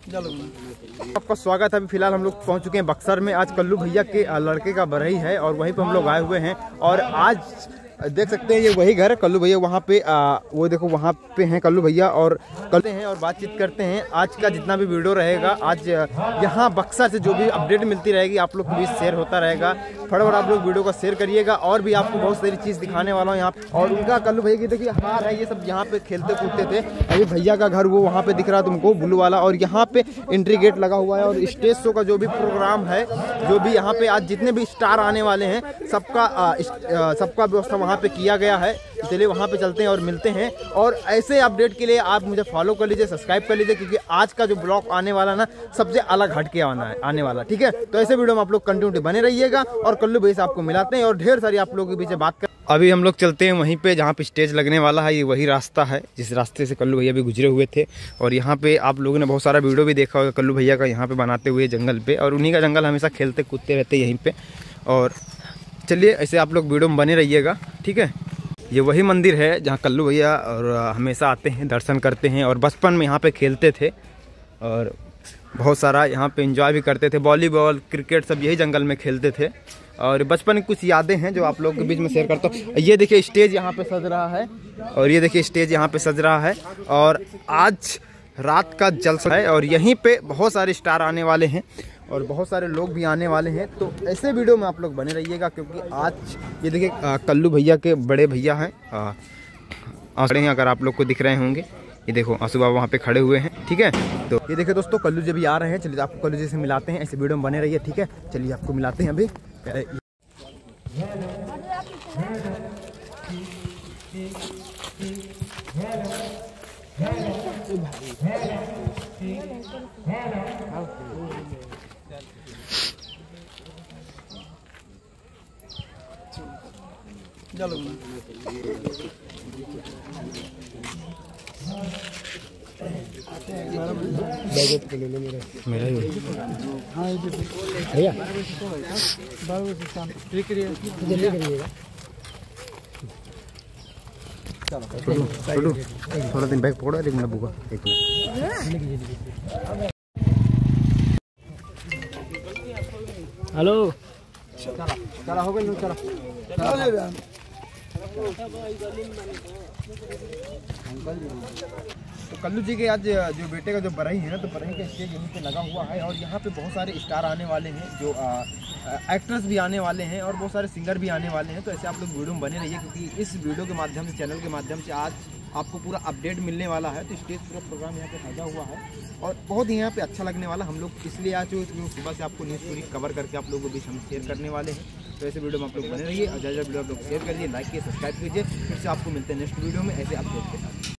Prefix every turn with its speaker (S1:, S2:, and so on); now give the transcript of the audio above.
S1: आपका स्वागत है। अभी फिलहाल हम लोग पहुंच चुके हैं बक्सर में। आज कल्लू भैया के लड़के का बरई है और वहीं पे हम लोग आए हुए हैं। और आज देख सकते हैं ये वही घर है कल्लू भैया, वहाँ पे वो देखो वहाँ पे हैं कल्लू भैया और करते हैं और बातचीत करते हैं। आज का जितना भी वीडियो रहेगा, आज यहाँ बक्सर से जो भी अपडेट मिलती रहेगी आप लोग को भी शेयर होता रहेगा। फटाफट आप लोग वीडियो को शेयर करिएगा और भी आपको बहुत सारी चीज़ दिखाने वाला हूँ यहाँ। और उनका कल्लू भैया की देखिए हार है, ये सब यहाँ पे खेलते कूदते थे। अभी भैया का घर वो वहाँ पे दिख रहा है तुमको ब्लू वाला, और यहाँ पे एंट्री गेट लगा हुआ है। और स्टेज शो का जो भी प्रोग्राम है, जो भी यहाँ पे आज जितने भी स्टार आने वाले हैं, सबका व्यवस्था वहाँ पे किया गया है। चलिए वहाँ पे चलते हैं और मिलते हैं। और ऐसे अपडेट के लिए आप मुझे फॉलो कर लीजिए, सब्सक्राइब कर लीजिए, क्योंकि आज का जो ब्लॉग आने वाला ना सबसे अलग हटके आने वाला, ठीक है। तो ऐसे वीडियो में आप लोग कंटिन्यू बने रहिएगा और कल्लू भैया से आपको मिलाते हैं और ढेर सारी आप लोगों के पीछे बात कर। अभी हम लोग चलते हैं वहीं पे जहाँ पे स्टेज लगने वाला है। ये वही रास्ता है जिस रास्ते से कल्लू भैया भी गुजरे हुए थे। और यहाँ पे आप लोगों ने बहुत सारा वीडियो भी देखा होगा कल्लू भैया का यहाँ पे बनाते हुए जंगल पे, और उन्हीं का जंगल हमेशा खेलते कूदते रहते यहीं पे। और चलिए ऐसे आप लोग वीडियो में बने रहिएगा, ठीक है। ये वही मंदिर है जहाँ कल्लू भैया और हमेशा आते हैं, दर्शन करते हैं। और बचपन में यहाँ पे खेलते थे और बहुत सारा यहाँ पे एंजॉय भी करते थे। वॉलीबॉल, क्रिकेट सब यही जंगल में खेलते थे। और बचपन की कुछ यादें हैं जो आप लोगों के बीच में शेयर करता हूँ। ये देखिए स्टेज यहाँ पे सज रहा है, और ये देखिए स्टेज यहाँ पे सज रहा है। और आज रात का जलसा है और यहीं पे बहुत सारे स्टार आने वाले हैं और बहुत सारे लोग भी आने वाले हैं। तो ऐसे वीडियो में आप लोग बने रहिएगा, क्योंकि आज ये देखिए कल्लू भैया के बड़े भैया हैं आंकड़े हैं, अगर आप लोग को दिख रहे होंगे। ये देखो आंसू बाबा वहाँ पे खड़े हुए हैं, ठीक है। तो ये देखिए दोस्तों कल्लू जी भी आ रहे हैं। चलिए आपको कल्लू जी से मिलाते हैं। ऐसे वीडियो में बने रहिए, ठीक है। चलिए आपको मिलाते हैं अभी। चलो मेरा ही भैया चलो थोड़ा दिन बैग पकड़ो, एक मिनट बुआ, एक मिनट।
S2: हेलो
S1: चला हो गई, चला तो कल्लू जी के आज जो बेटे का जो बरई है ना, तो बरई का स्टेज यहीं पे लगा हुआ है। और यहाँ पे बहुत सारे स्टार आने वाले हैं, जो एक्टर्स भी आने वाले हैं और बहुत सारे सिंगर भी आने वाले हैं। तो ऐसे आप लोग वीडियो में बने रहिए, क्योंकि इस वीडियो के माध्यम से, चैनल के माध्यम से आज आपको पूरा अपडेट मिलने वाला है। तो स्टेज पूरा प्रोग्राम यहाँ पे सजा हुआ है और बहुत ही यहाँ पे अच्छा लगने वाला। हम लोग इसलिए आज सुबह से आपको न्यूज़ पूरी कवर करके आप लोगों के बीच हम शेयर करने वाले हैं। तो ऐसे वीडियो में आप लोग बने रहिए और ज़्यादा वीडियो आप लोग शेयर करिए, लाइक कीजिए, सब्सक्राइब कीजिए। फिर से आपको मिलते हैं नेक्स्ट वीडियो में ऐसे अपडेट के साथ।